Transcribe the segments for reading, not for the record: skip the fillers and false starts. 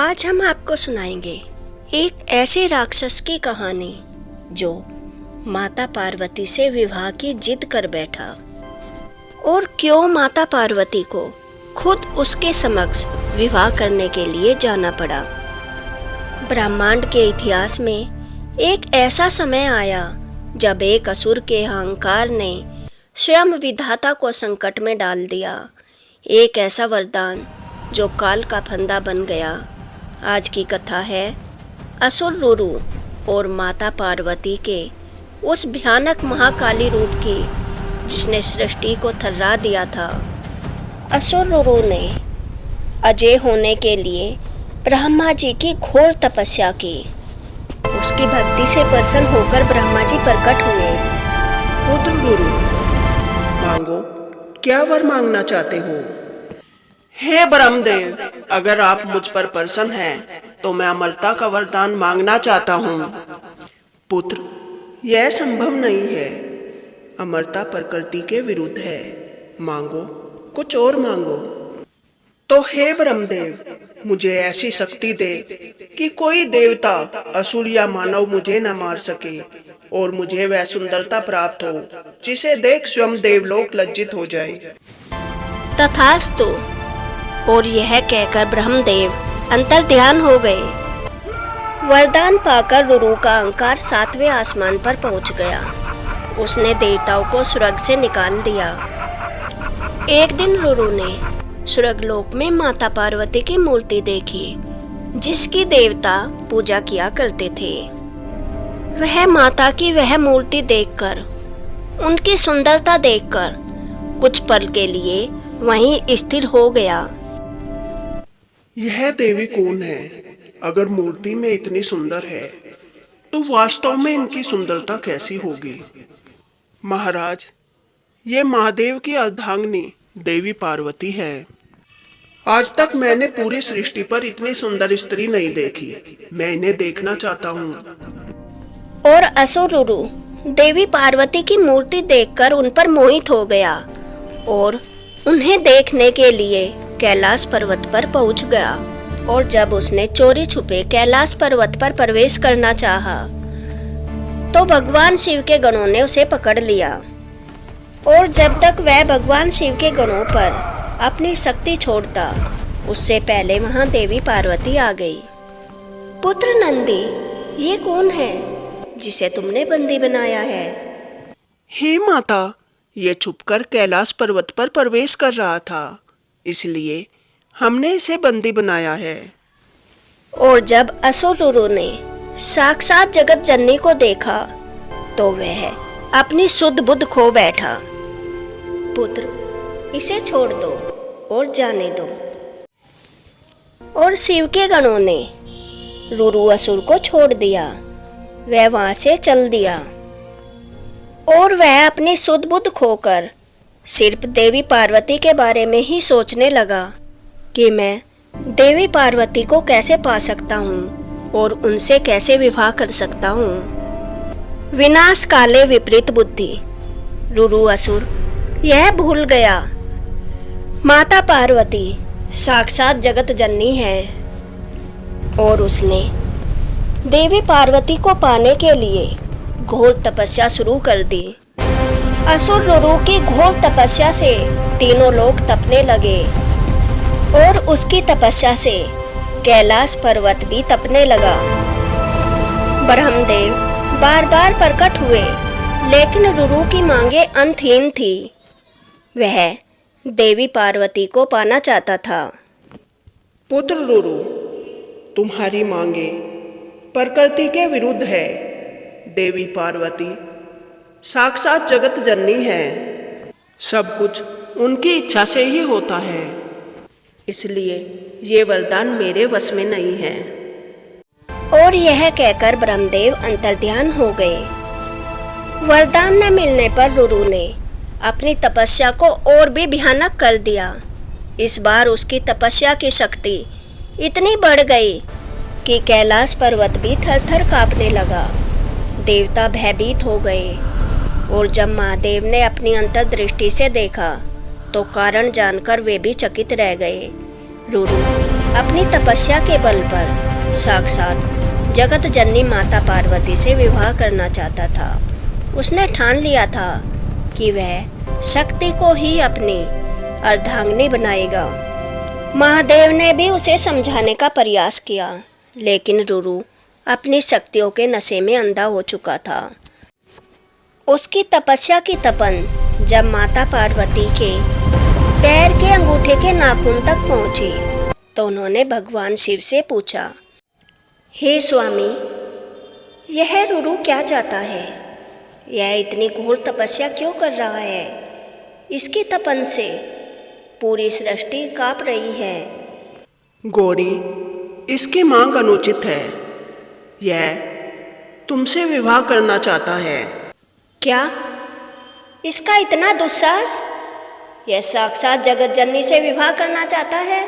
आज हम आपको सुनाएंगे एक ऐसे राक्षस की कहानी जो माता पार्वती से विवाह की जिद कर बैठा और क्यों माता पार्वती को खुद उसके समक्ष विवाह करने के लिए जाना पड़ा। ब्रह्मांड के इतिहास में एक ऐसा समय आया जब एक असुर के अहंकार ने स्वयं विधाता को संकट में डाल दिया। एक ऐसा वरदान जो काल का फंदा बन गया। आज की कथा है असुर रुरु और माता पार्वती के उस भयानक महाकाली रूप की जिसने सृष्टि को थर्रा दिया था। असुर रुरु ने अजय होने के लिए ब्रह्मा जी की घोर तपस्या की। उसकी भक्ति से प्रसन्न होकर ब्रह्मा जी प्रकट हुए। पुत्र रुरु, मांगो, क्या वर मांगना चाहते हो? हे ब्रह्मदेव, अगर आप मुझ पर प्रसन्न हैं तो मैं अमरता का वरदान मांगना चाहता हूँ। पुत्र, यह संभव नहीं है। अमरता प्रकृति के विरुद्ध है। मांगो, कुछ और मांगो। तो हे ब्रह्मदेव, मुझे ऐसी शक्ति दे कि कोई देवता, असुर या मानव मुझे न मार सके और मुझे वह सुंदरता प्राप्त हो जिसे देख स्वयं देवलोक लज्जित हो जाए। तथास्तु। और यह कहकर ब्रह्मदेव अंतर्ध्यान हो गए। वरदान पाकर रुरु का अहंकार 7वें आसमान पर पहुंच गया। उसने देवताओं को स्वर्ग से निकाल दिया। एक दिन रुरु ने स्वर्गलोक में माता पार्वती की मूर्ति देखी जिसकी देवता पूजा किया करते थे। वह माता की वह मूर्ति देखकर, उनकी सुंदरता देखकर कुछ पल के लिए वहीं स्थिर हो गया। यह देवी कौन है? अगर मूर्ति में इतनी सुंदर है तो वास्तव में इनकी सुंदरता कैसी होगी? महाराज, ये महादेव की अर्धांगिनी देवी पार्वती है। आज तक मैंने पूरी सृष्टि पर इतनी सुंदर स्त्री नहीं देखी। मैं इन्हें देखना चाहता हूँ। और असुर रुरु देवी पार्वती की मूर्ति देखकर उन पर मोहित हो गया और उन्हें देखने के लिए कैलाश पर्वत पर पहुंच गया। और जब उसने चोरी छुपे कैलाश पर्वत पर प्रवेश करना चाहा तो भगवान शिव के गणों ने उसे पकड़ लिया। और जब तक वह भगवान शिव के गणों पर अपनी शक्ति छोड़ता उससे पहले वहां देवी पार्वती आ गई। पुत्र नंदी, ये कौन है जिसे तुमने बंदी बनाया है? हे माता, ये छुपकर कैलाश पर्वत पर प्रवेश कर रहा था, इसलिए हमने इसे बंदी बनाया है। और जब असुर रुरु ने साक्षात जगत जननी को देखा तो वह अपनी शुद्ध बुद्ध खो बैठा। पुत्र, इसे छोड़ दो और जाने दो। और शिव के गणों ने रुरु असुर को छोड़ दिया। वह वहां से चल दिया और वह अपनी शुद्ध बुद्ध खोकर सिर्फ देवी पार्वती के बारे में ही सोचने लगा कि मैं देवी पार्वती को कैसे पा सकता हूँ और उनसे कैसे विवाह कर सकता हूँ। विनाश काले विपरीत बुद्धि। रुरु असुर यह भूल गया माता पार्वती साक्षात जगत जननी है और उसने देवी पार्वती को पाने के लिए घोर तपस्या शुरू कर दी। असुर रुरु की घोर तपस्या से तीनों लोग तपने लगे और उसकी तपस्या से कैलाश पर्वत भी तपने लगा। ब्रह्मदेव बार बार प्रकट हुए लेकिन रुरु की मांगे अंतहीन थी। वह देवी पार्वती को पाना चाहता था। पुत्र रुरु, तुम्हारी मांगे प्रकृति के विरुद्ध है। देवी पार्वती साक्षात जगत जननी है। सब कुछ उनकी इच्छा से ही होता है, इसलिए ये वरदान मेरे वश में नहीं है। और यह कहकर ब्रह्मदेव अंतर्ध्यान हो गए। वरदान न मिलने पर रुरु ने अपनी तपस्या को और भी भयानक कर दिया। इस बार उसकी तपस्या की शक्ति इतनी बढ़ गई कि कैलाश पर्वत भी थर थर कांपने लगा। देवता भयभीत हो गए और जब महादेव ने अपनी अंतर्दृष्टि से देखा तो कारण जानकर वे भी चकित रह गए। रुरु अपनी तपस्या के बल पर साक्षात जगत जननी माता पार्वती से विवाह करना चाहता था। उसने ठान लिया था कि वह शक्ति को ही अपनी अर्धांगिनी बनाएगा। महादेव ने भी उसे समझाने का प्रयास किया, लेकिन रुरु अपनी शक्तियों के नशे में अंधा हो चुका था। उसकी तपस्या की तपन जब माता पार्वती के पैर के अंगूठे के नाखून तक पहुंची तो उन्होंने भगवान शिव से पूछा, हे स्वामी, यह रुरु क्या चाहता है? यह इतनी घोर तपस्या क्यों कर रहा है? इसकी तपन से पूरी सृष्टि कांप रही है। गौरी, इसकी मांग अनुचित है। यह तुमसे विवाह करना चाहता है। क्या? इसका इतना दुस्साहस? यह साक्षात जगत जननी से विवाह करना चाहता है।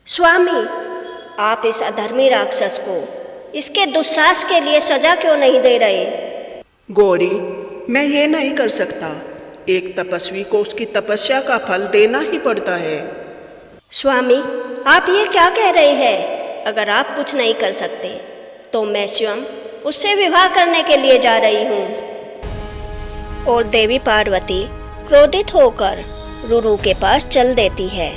स्वामी, आप इस अधर्मी राक्षस को इसके दुस्साहस के लिए सजा क्यों नहीं दे रहे? गौरी, मैं ये नहीं कर सकता। एक तपस्वी को उसकी तपस्या का फल देना ही पड़ता है। स्वामी, आप ये क्या कह रहे हैं? अगर आप कुछ नहीं कर सकते तो मैं स्वयं उससे विवाह करने के लिए जा रही हूँ। और देवी पार्वती क्रोधित होकर रुरु के पास चल देती है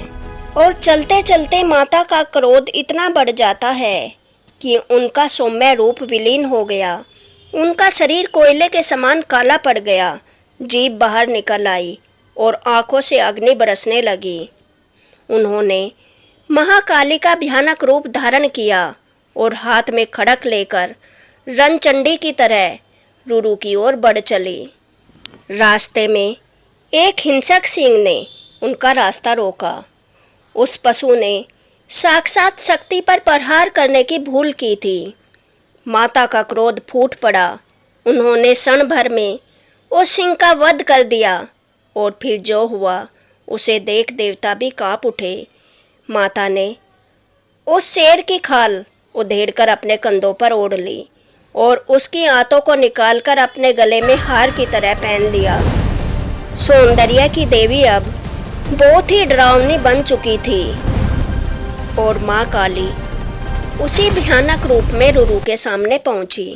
और चलते चलते माता का क्रोध इतना बढ़ जाता है कि उनका सौम्य रूप विलीन हो गया। उनका शरीर कोयले के समान काला पड़ गया। जीभ बाहर निकल आई और आंखों से अग्नि बरसने लगी। उन्होंने महाकाली का भयानक रूप धारण किया और हाथ में खड़क लेकर रणचंडी की तरह रुरु की ओर बढ़ चली। रास्ते में एक हिंसक सिंह ने उनका रास्ता रोका। उस पशु ने साक्षात शक्ति पर प्रहार करने की भूल की थी। माता का क्रोध फूट पड़ा। उन्होंने क्षण भर में उस सिंह का वध कर दिया और फिर जो हुआ उसे देख देवता भी कांप उठे। माता ने उस शेर की खाल उधेड़कर अपने कंधों पर ओढ़ ली और उसकी आंतों को निकालकर अपने गले में हार की तरह पहन लिया। सौंदर्य की देवी अब बहुत ही डरावनी बन चुकी थी और माँ काली उसी भयानक रूप में रुरु के सामने पहुंची।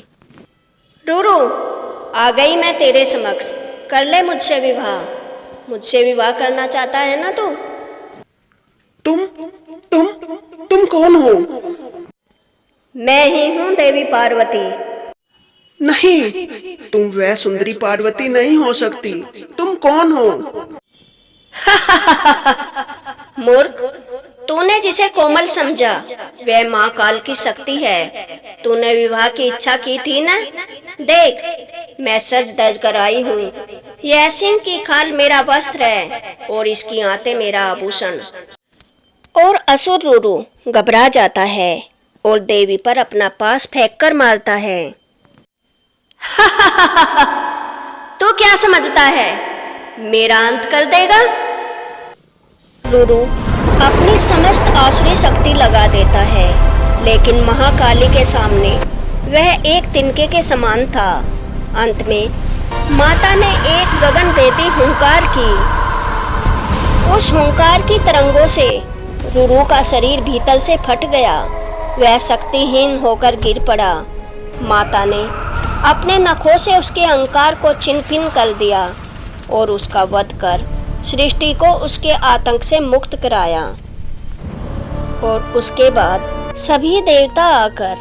रुरु, आ गई मैं तेरे समक्ष। कर ले मुझसे विवाह। मुझसे विवाह करना चाहता है ना तू? तुम कौन हो? मैं ही हूँ देवी पार्वती। नहीं, तुम वह सुंदरी पार्वती नहीं हो सकती। तुम कौन हो? मूर्ख, तूने जिसे कोमल समझा वह माँ काल की शक्ति है। तूने विवाह की इच्छा की थी ना? देख, मैं सज धज कर आई हूँ। यह सिंह की खाल मेरा वस्त्र है और इसकी आंतें मेरा आभूषण। और असुर रुरु घबरा जाता है और देवी पर अपना पास फेंक कर मारता है। तू क्या समझता है? मेरा अंत कर देगा? रुरु अपनी समस्त आसुरी शक्ति लगा देता है, लेकिन महाकाली के सामने वह एक तिनके के समान था। अंत में माता ने एक गगनभेदी हुंकार की। उस हुंकार की तरंगों से रुरु का शरीर भीतर से फट गया। वह शक्तिहीन होकर गिर पड़ा। माता ने अपने नखों से उसके अहंकार को छिन-भिन कर दिया और उसका वध कर सृष्टि को उसके आतंक से मुक्त कराया। और उसके बाद सभी देवता आकर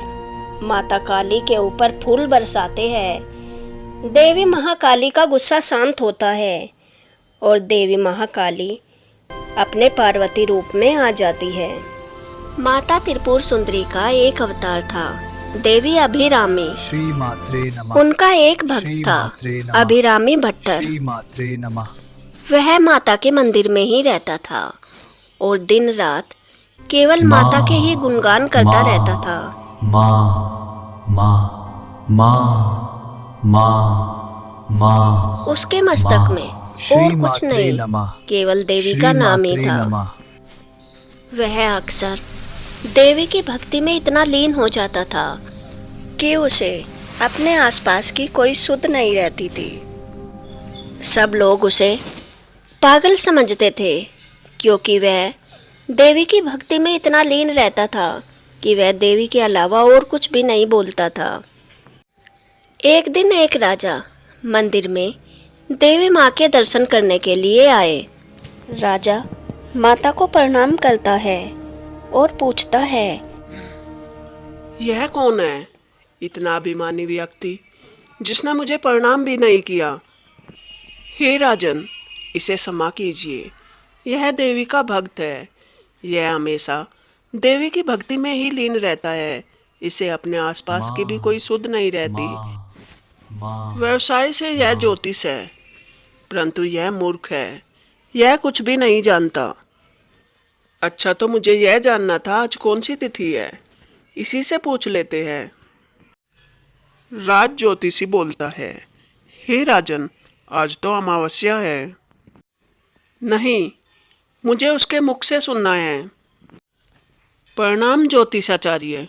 माता काली के ऊपर फूल बरसाते हैं। देवी महाकाली का गुस्सा शांत होता है और देवी महाकाली अपने पार्वती रूप में आ जाती है। माता त्रिपुर सुंदरी का एक अवतार था, देवी अभिरामी। श्री मात्रे नमः। उनका एक भक्त था, अभिरामी भट्टर। श्री मात्रे नमः। वह माता के मंदिर में ही रहता था और दिन रात केवल माता के ही गुणगान करता रहता था। माँ माँ माँ माँ माँ। उसके मस्तक में और कुछ नहीं, केवल देवी का नाम ही था। वह अक्सर देवी की भक्ति में इतना लीन हो जाता था कि उसे अपने आसपास की कोई सुध नहीं रहती थी। सब लोग उसे पागल समझते थे क्योंकि वह देवी की भक्ति में इतना लीन रहता था कि वह देवी के अलावा और कुछ भी नहीं बोलता था। एक दिन एक राजा मंदिर में देवी माँ के दर्शन करने के लिए आए। राजा माता को प्रणाम करता है और पूछता है, यह कौन है इतना अभिमानी व्यक्ति जिसने मुझे प्रणाम भी नहीं किया? हे राजन, इसे क्षमा कीजिए, यह देवी का भक्त है। यह हमेशा देवी की भक्ति में ही लीन रहता है। इसे अपने आसपास की भी कोई सुध नहीं रहती। व्यवसाय से यह ज्योतिष है, परंतु यह मूर्ख है, यह कुछ भी नहीं जानता। अच्छा, तो मुझे यह जानना था आज कौन सी तिथि है, इसी से पूछ लेते हैं। राज ज्योतिषी बोलता है, हे राजन, आज तो अमावस्या है। नहीं, मुझे उसके मुख से सुनना है। प्रणाम ज्योतिषाचार्य।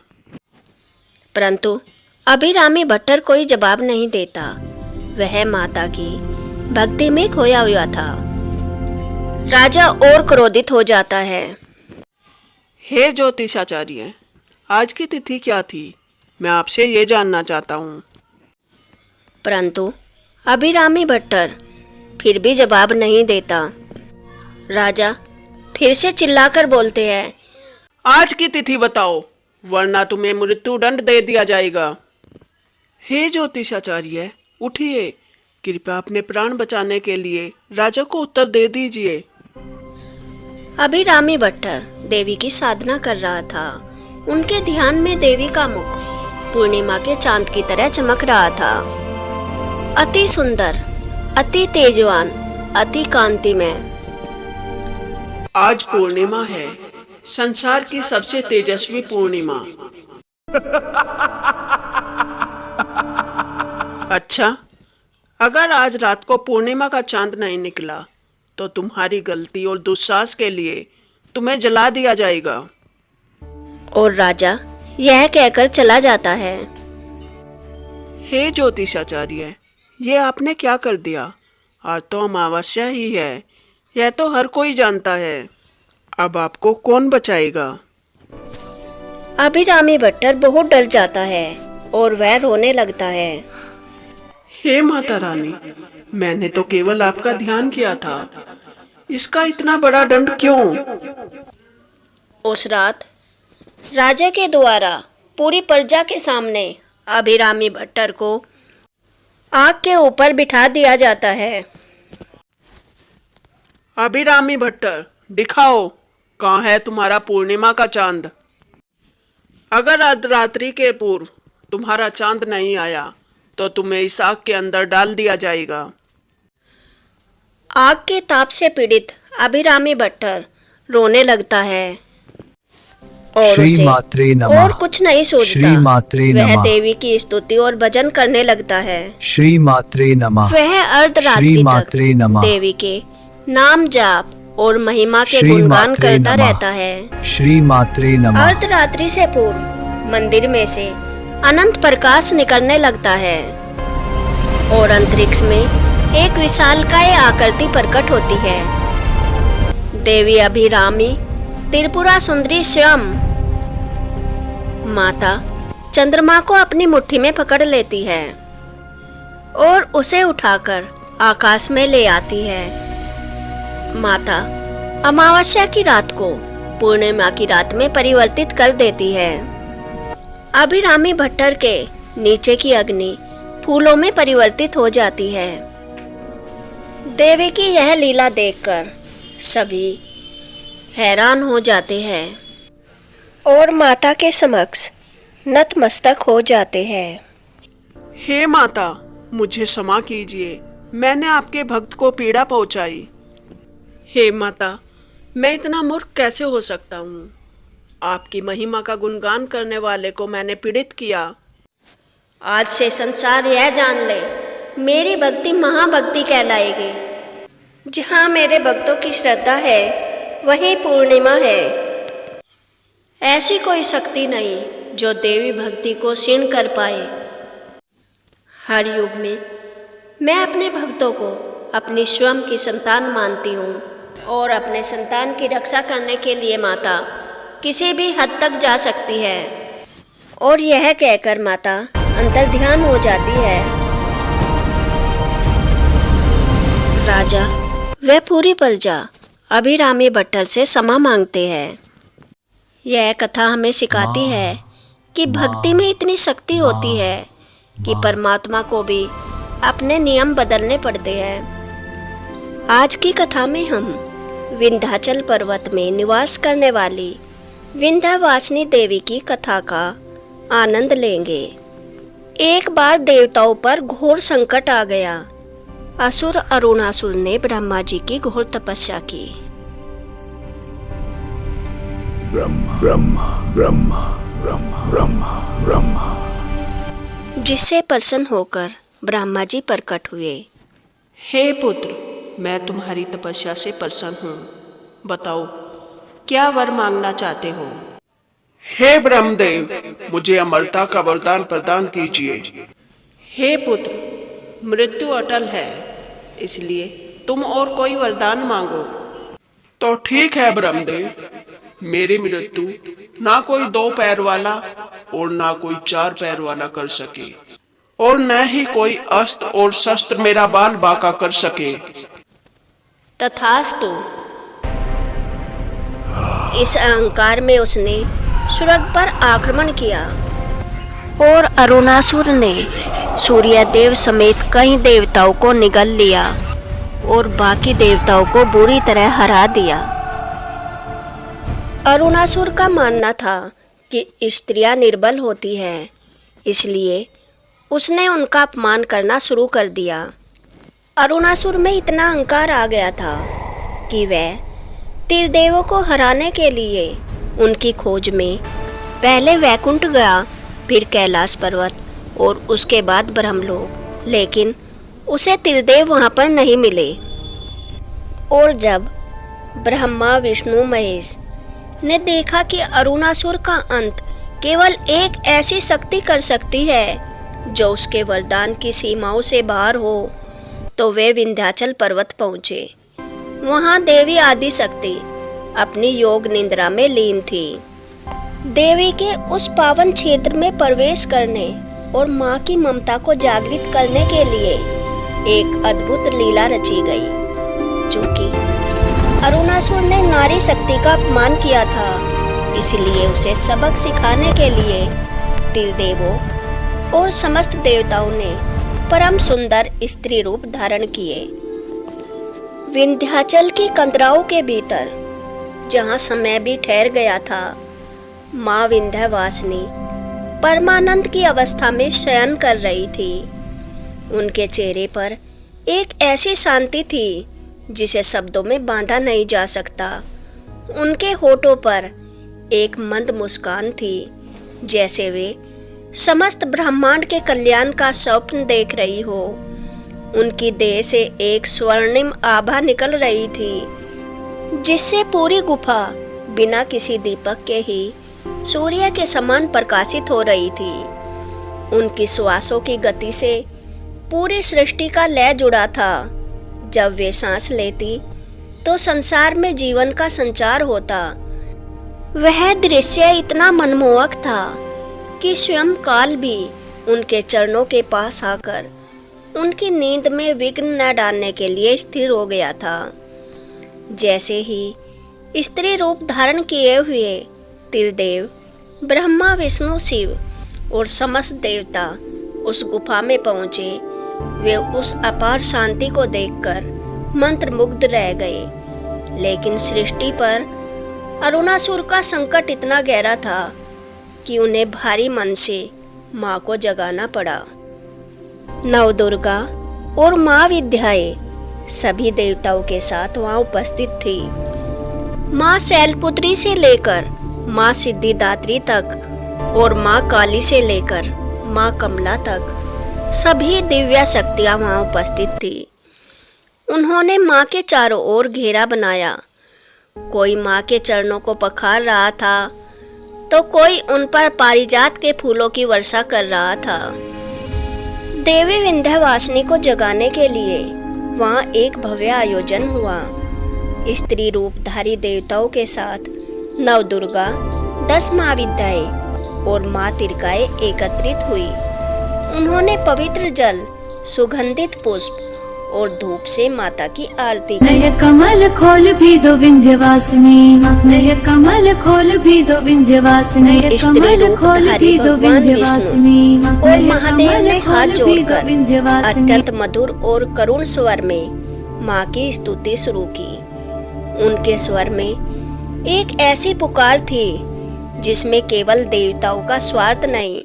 परंतु अभिरामी भट्टर कोई जवाब नहीं देता। वह माता की भक्ति में खोया हुआ था। राजा और क्रोधित हो जाता है। हे ज्योतिषाचार्य, आज की तिथि क्या थी? मैं आपसे ये जानना चाहता हूँ। परंतु अभिरामी भट्टर फिर भी जवाब नहीं देता। राजा फिर से चिल्लाकर बोलते हैं, आज की तिथि बताओ, वरना तुम्हें मृत्युदंड दे दिया जाएगा। हे ज्योतिषाचार्य, उठिए, कृपया अपने प्राण बचाने के लिए राजा को उत्तर दे दीजिए। अभिरामी भट्टर देवी की साधना कर रहा था। उनके ध्यान में देवी का मुख पूर्णिमा के चांद की तरह चमक रहा था। अति सुंदर, अति तेजवान, अति कांतिमय। आज पूर्णिमा है, संसार की सबसे तेजस्वी पूर्णिमा। अच्छा, अगर आज रात को पूर्णिमा का चांद नहीं निकला तो तुम्हारी गलती और दुस्साहस के लिए तुम्हें जला दिया जाएगा। और राजा यह कहकर चला जाता है। हे ज्योतिषाचार्य, ये आपने क्या कर दिया? आज तो अमावस्या ही है, यह तो हर कोई जानता है। अब आपको कौन बचाएगा? अभिरामी भट्टर बहुत डर जाता है और वह रोने लगता है। हे माता रानी, मैंने तो केवल आपका ध्यान किया था, इसका इतना बड़ा दंड क्यों? उस रात राजा के द्वारा पूरी प्रजा के सामने अभिरामी भट्टर को आग के ऊपर बिठा दिया जाता है। अभिरामी भट्टर, दिखाओ, कहाँ है तुम्हारा पूर्णिमा का चांद? अगर आज रात्रि के पूर्व तुम्हारा चांद नहीं आया तो तुम्हें इस आग के अंदर डाल दिया जाएगा। आग के ताप से पीड़ित अभिरामी भट्टर रोने लगता है और श्री उसे मात्रे नमः। और कुछ नहीं सोचता। श्री मात्रे वह नमः। देवी की स्तुति और भजन करने लगता है। श्री मात्रे नमः। वह अर्धरात्रि श्री तक मात्रे नमः। देवी के नाम जाप और महिमा के श्री गुणगान मात्रे करता नमः। रहता है। श्री मात्रे नमः। अर्धरात्रि से पूर्व मंदिर में से अनंत प्रकाश निकलने लगता है और अंतरिक्ष में एक विशालकाय आकृति प्रकट होती है। देवी अभिरामी त्रिपुरा सुंदरी स्वयं माता चंद्रमा को अपनी मुट्ठी में पकड़ लेती है और उसे उठाकर आकाश में ले आती है। माता अमावस्या की रात को पूर्णिमा की रात में परिवर्तित कर देती है। अभिरामी भट्टर के नीचे की अग्नि फूलों में परिवर्तित हो जाती है। देवी की यह लीला देखकर सभी हैरान हो जाते हैं और माता के समक्ष नतमस्तक हो जाते हैं। हे माता, मुझे क्षमा कीजिए, मैंने आपके भक्त को पीड़ा पहुंचाई। हे माता, मैं इतना मूर्ख कैसे हो सकता हूँ? आपकी महिमा का गुणगान करने वाले को मैंने पीड़ित किया। आज से संसार यह जान ले, मेरी भक्ति महाभक्ति कहलाएगी। जहाँ मेरे भक्तों की श्रद्धा है वहीं पूर्णिमा है। ऐसी कोई शक्ति नहीं जो देवी भक्ति को क्षीण कर पाए। हर युग में मैं अपने भक्तों को अपनी स्वयं की संतान मानती हूँ और अपने संतान की रक्षा करने के लिए माता किसी भी हद तक जा सकती है। और यह कहकर माता अंतर्ध्यान हो जाती है। राजा व पूरी प्रजा अभिरामी भट्टर से क्षमा मांगते हैं। यह कथा हमें सिखाती है कि भक्ति में इतनी शक्ति होती है कि परमात्मा को भी अपने नियम बदलने पड़ते हैं। आज की कथा में हम विंध्याचल पर्वत में निवास करने वाली विंध्यवासिनी देवी की कथा का आनंद लेंगे। एक बार देवताओं पर घोर संकट आ गया। असुर अरुणासुर ने ब्रह्मा जी की घोर तपस्या की। ब्रह्मा ब्रह्मा ब्रह्मा ब्रह्मा ब्रह्मा ब्रह्मा जिससे प्रसन्न होकर ब्रह्मा जी प्रकट हुए। हे पुत्र, मैं तुम्हारी तपस्या से प्रसन्न हूँ। बताओ, क्या वर मांगना चाहते हो? हे ब्रह्मदेव, मुझे अमरता का वरदान प्रदान कीजिए। हे पुत्र, मृत्यु अटल है, इसलिए तुम और कोई वरदान मांगो। तो ठीक है ब्रह्मदेव, मेरी मृत्यु ना कोई 2 पैर वाला और ना कोई 4 पैर वाला कर सके, और न ही कोई अस्त्र और शस्त्र मेरा बाल बांका कर सके। तथास्तु। इस अहंकार में उसने स्वर्ग पर आक्रमण किया और अरुणासुर ने सूर्यदेव समेत कई देवताओं को निगल लिया और बाकी देवताओं को बुरी तरह हरा दिया। अरुणासुर का मानना था कि स्त्रियां निर्बल होती हैं, इसलिए उसने उनका अपमान करना शुरू कर दिया। अरुणासुर में इतना अहंकार आ गया था कि वह त्रिदेवों को हराने के लिए उनकी खोज में पहले वैकुंठ गया, फिर कैलाश पर्वत और उसके बाद ब्रह्मलोक, लेकिन उसे त्रिदेव वहां पर नहीं मिले। और जब ब्रह्मा विष्णु महेश ने देखा कि अरुणासुर का अंत केवल एक ऐसी शक्ति कर सकती है जो उसके वरदान की सीमाओं से बाहर हो, तो वे विंध्याचल पर्वत पहुँचे। वहाँ देवी आदि शक्ति अपनी योग निद्रा में लीन थी। देवी के उस पावन क्षेत्र में प्रवेश करने और माँ की ममता को जागृत करने के लिए एक अद्भुत लीला रची गई, जो कि अरुणासुर ने नारी शक्ति का अपमान किया था, इसलिए उसे सबक सिखाने के लिए त्रिदेवों और समस्त देवताओं ने परम सुंदर स्त्री रूप धारण किए। विंध्याचल की कंदराओं के भीतर, जहाँ समय भी ठहर गया था, माँ विंध्यवासिनी परमानंद की अवस्था में शयन कर रही थी। उनके चेहरे पर एक ऐसी शांति थी जिसे शब्दों में बांधा नहीं जा सकता। उनके होठों पर एक मंद मुस्कान थी, जैसे वे समस्त ब्रह्मांड के कल्याण का स्वप्न देख रही हो। उनकी देह से एक स्वर्णिम आभा निकल रही थी, जिससे पूरी गुफा बिना किसी दीपक के ही सूर्य के समान प्रकाशित हो रही थी। उनकी श्वासों की गति से पूरी सृष्टि का लय जुड़ा था। जब वे सांस लेती तो संसार में जीवन का संचार होता। वह दृश्य इतना मनमोहक था कि स्वयं काल भी उनके चरणों के पास आकर उनकी नींद में विघ्न न डालने के लिए स्थिर हो गया था। जैसे ही स्त्री रूप धारण किए हुए त्रिदेव ब्रह्मा विष्णु शिव और समस्त देवता उस गुफा में पहुंचे, वे उस अपार शांति को देखकर मंत्रमुग्ध रह गए। लेकिन सृष्टि पर अरुणासुर का संकट इतना गहरा था कि उन्हें भारी मन से माँ को जगाना पड़ा। नवदुर्गा और माँ विद्याएं सभी देवताओं के साथ वहाँ उपस्थित थी। माँ शैलपुत्री से लेकर माँ सिद्धिदात्री तक और माँ काली से लेकर माँ कमला तक सभी दिव्य शक्तियाँ वहाँ उपस्थित थी। उन्होंने माँ के चारों ओर घेरा बनाया। कोई माँ के चरणों को पखार रहा था तो कोई उन पर पारिजात के फूलों की वर्षा कर रहा था। देवी विंध्यवासिनी को जगाने के लिए वहाँ एक भव्य आयोजन हुआ। स्त्री रूपधारी देवताओं के साथ नवदुर्गा, 10 महाविद्याएं और माँ तिरकाएं एकत्रित हुई। उन्होंने पवित्र जल, सुगंधित पुष्प और धूप से माता की आरती की। नय कमल खोल भी दो विंध्यवासिनी, नय कमल खोल भी दो विंध्यवासिनी, नय कमल खोल भी दो विंध्यवासिनी। और महादेव ने हाथ जोड़कर अत्यंत मधुर और करुण स्वर में माँ की स्तुति शुरू की। उनके स्वर में एक ऐसी पुकार थी जिसमें केवल देवताओं का स्वार्थ नहीं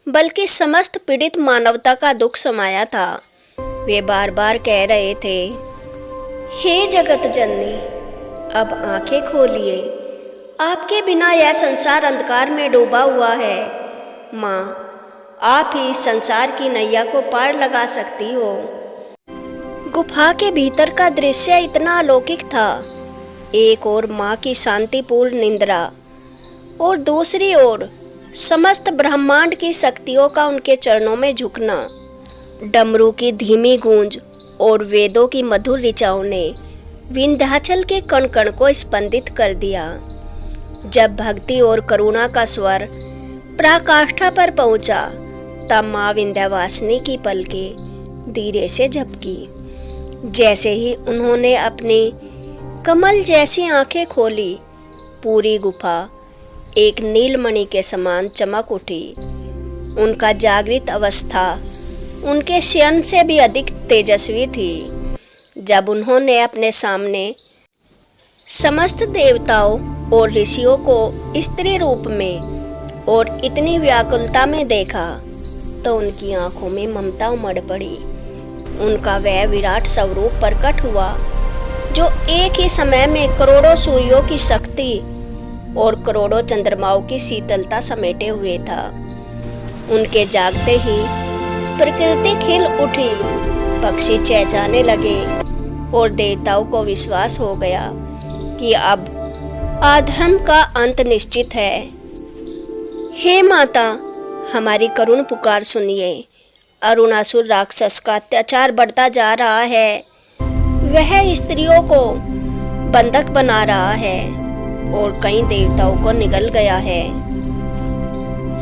बल्कि समस्त पीड़ित मानवता का दुख समाया था। वे बार बार कह रहे थे, हे जगत जननी, अब आंखें खोलिए, आपके बिना यह संसार अंधकार में डूबा हुआ है। माँ, आप ही इस संसार की नैया को पार लगा सकती हो। गुफा के भीतर का दृश्य इतना अलौकिक था। एक ओर माँ की शांतिपूर्ण निंद्रा और दूसरी ओर समस्त ब्रह्मांड की शक्तियों का उनके चरणों में झुकना। डमरू की धीमी गूंज और वेदों की मधुर ऋचाओं ने विंध्याचल के कण कण को स्पंदित कर दिया। जब भक्ति और करुणा का स्वर पराकाष्ठा पर पहुंचा, तब माँ विंध्यवासिनी की पलकें धीरे से झपकी। जैसे ही उन्होंने अपनी कमल जैसी आंखें खोली, पूरी गुफा एक नीलमणि के समान चमक उठी। उनका जागृत अवस्था उनके शयन से भी अधिक तेजस्वी थी। जब उन्होंने अपने सामने समस्त देवताओं और ऋषियों को स्त्री रूप में और इतनी व्याकुलता में देखा, तो उनकी आंखों में ममता उमड़ पड़ी। उनका वह विराट स्वरूप प्रकट हुआ जो एक ही समय में करोड़ों सूर्यों की शक्ति और करोड़ों चंद्रमाओं की शीतलता समेटे हुए था। उनके जागते ही प्रकृति खिल उठी, पक्षी चहचहाने लगे और देवताओं को विश्वास हो गया कि अब अधर्म का अंत निश्चित है। हे माता, हमारी करुण पुकार सुनिए। अरुणासुर राक्षस का अत्याचार बढ़ता जा रहा है। वह स्त्रियों को बंधक बना रहा है और कई देवताओं को निगल गया है।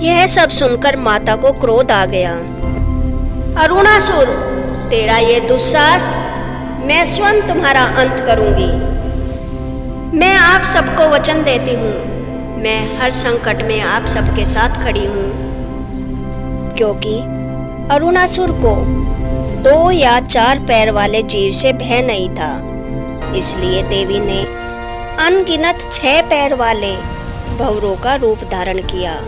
यह सब सुनकर माता को क्रोध आ गया। अरुणासुर, तेरा ये दुस्साहस, मैं स्वयं तुम्हारा अंत करूंगी। मैं आप सबको वचन देती हूँ, मैं हर संकट में आप सबके साथ खड़ी हूँ। क्योंकि अरुणासुर को 2 या 4 पैर वाले जीव से भय नहीं था, इसलिए देवी ने अनगिनत 6 पैर वाले भंवरों का रूप धारण किया।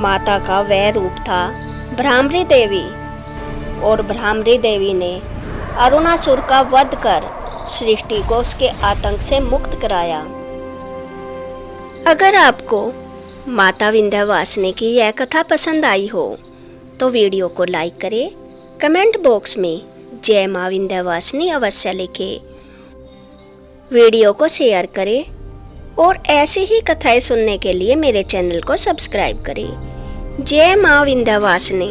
माता का वह रूप था भ्रामरी देवी, और भ्रामरी देवी ने अरुणासुर का वध कर सृष्टि को उसके आतंक से मुक्त कराया। अगर आपको माता विंध्यवासिनी की यह कथा पसंद आई हो तो वीडियो को लाइक करें, कमेंट बॉक्स में जय माँ विंध्यवासिनी अवश्य लिखें, वीडियो को शेयर करें और ऐसी ही कथाएं सुनने के लिए मेरे चैनल को सब्सक्राइब करें। जय माँ विंध्यवासिनी।